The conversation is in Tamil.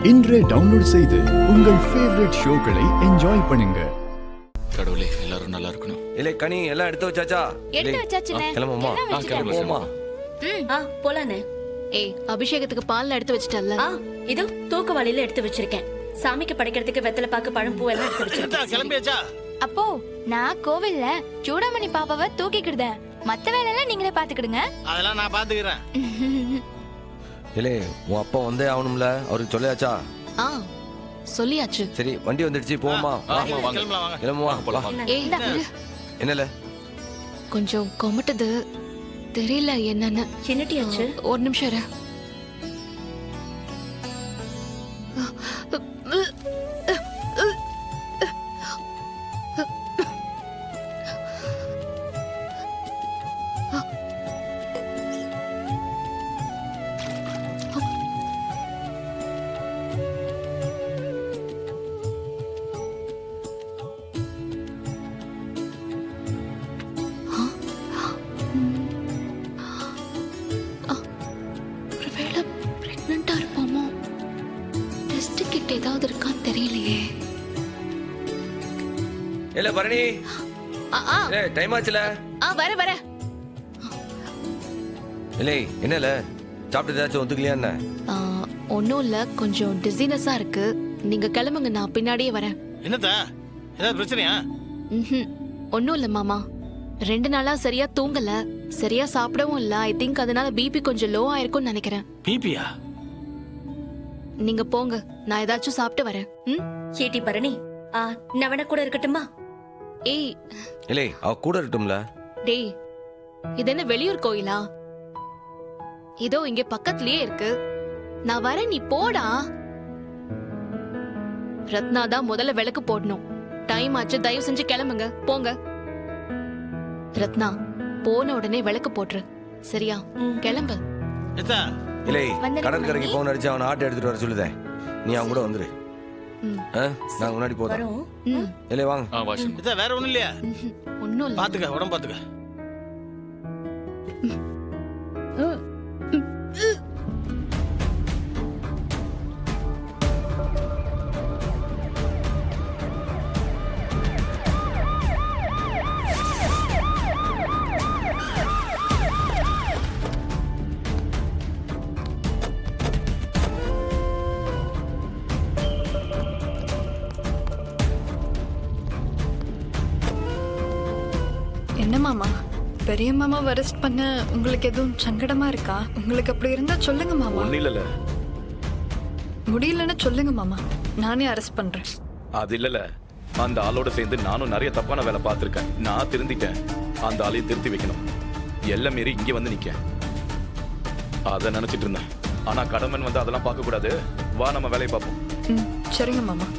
இன்றே டவுன்லோட் செய்து உங்கள் ஃபேவரட் ஷோக்களை என்ஜாய் பண்ணுங்க. கடவுளே எல்லாரும் நல்லா இருக்கணும். இல்ல கனி எல்லாம் எடுத்து வச்சாச்சா? எடுத்து வச்சாச்சுனே. கிளம்புமா? கிளம்புமா. போலானே. ஏய், அபிஷேகத்துக்கு பால்ல எடுத்து வச்சிட்டல்ல? இது தூக்குவாளியில எடுத்து வச்சிருக்கேன். சாமிக்கு படைக்கிறதுக்கு வெத்தலை பாக்கு பழம் பூ எல்லாம் எடுத்து வச்சிருக்கேன். கிளம்பியாச்சா? அப்போ நான் கோவில்ல சூடாமணி பாப்பாவை தூக்கிக்கிடுதேன். மத்த வேலையெல்லாம் நீங்களே பாத்துக்கிடுங்க. அதெல்லாம் நான் பாத்துக்கிறேன். இல்ல உன் அப்பா வந்தே ஆகணும்ல, அவருக்கு சொல்லியாச்சா? சொல்லியாச்சு. சரி வண்டி வந்துடுச்சு, போமா. கிளம்பலாம் வாங்க. கிளம்புவா. ஏய், என்னல கொஞ்சம் கொமட்டுது, தெரியல என்னன்னு. என்னட்டியாச்சு? ஒரு நிமிஷம் இரு. ஏதாவது இருக்கான்னு தெரியலையே. இல்ல பரணி, டைம் ஆச்சுல. வர இல்ல என்னல சாப்பிட்டு ஏதாச்சும் ஒத்துக்கலையா என்ன? ஒன்னும் இல்ல, கொஞ்சம் டிசீனஸா இருக்கு. நீங்க கிளம்புங்க, நான் பின்னாடியே வரேன். என்னதா ஏதாவது பிரச்சனையா? ஒன்னும் இல்ல மாமா, 2 நாளா சரியா தூங்கல, சரியா சாப்பிடவும் இல்ல. ஐ திங்க் அதனால பிபி கொஞ்சம் லோ ஆயிருக்கும்னு நினைக்கிறேன். பிபியா? நீங்க போங்க, நான் ஏதாச்சும் சாப்பிட்டு வரேன். ஏட்டி பரணி, நவன கூட இருக்கட்டுமா? ஏய் இல்ல அவ கூட இருக்கட்டும்ல. டேய், இது என்ன வெளியூர் கோயிலா? இதோ இங்க பக்கத்துலயே இருக்கு. நான் வரேன், நீ போடா. ரத்னா தான் முதல்ல விளக்கு போடணும். டைம் ஆச்சு, தயவு செஞ்சு கிளம்புங்க, போங்க. ரத்னா, போன உடனே விளக்கு போட்டுரு, சரியா? கிளம்பு. இல்ல கடற்கரைக்கு போன் அடிச்சு அவனை ஆட்டை எடுத்துட்டு வர சொல்லுதேன். நீ அவங்க கூட வந்துரு. நாங்க முன்னாடி போறோம். இல்ல வாங்க. வேற ஒண்ணும் இல்லையா? ஒண்ணும் இல்ல, பாத்துக்க, உடம்பு பாத்துக்க. என்ன மாமா, பெரிய மாமா அரெஸ்ட் பண்ண உங்களுக்கு எதுவும் சங்கடமா இருக்கா? உங்களுக்கு அப்படி இருந்தா சொல்லுங்க மாமா. இல்ல முடியலன்னு சொல்லுங்க மாமா, நானே அரெஸ்ட் பண்றேன். அது இல்லல, அந்த ஆளோட சேர்ந்து நானும் நிறைய தப்பான வேலை பார்த்திருக்கேன். நான் திருந்திட்டேன், அந்த ஆளையும் திருத்தி வைக்கணும். எல்லாம் மீறி இங்க வந்து நிக்க அதை நினைச்சிட்டு இருந்தேன். ஆனா கடமன் வந்து அதெல்லாம் பார்க்க கூடாது. வா நம்ம வேலையை பார்ப்போம். சரிங்க மாமா.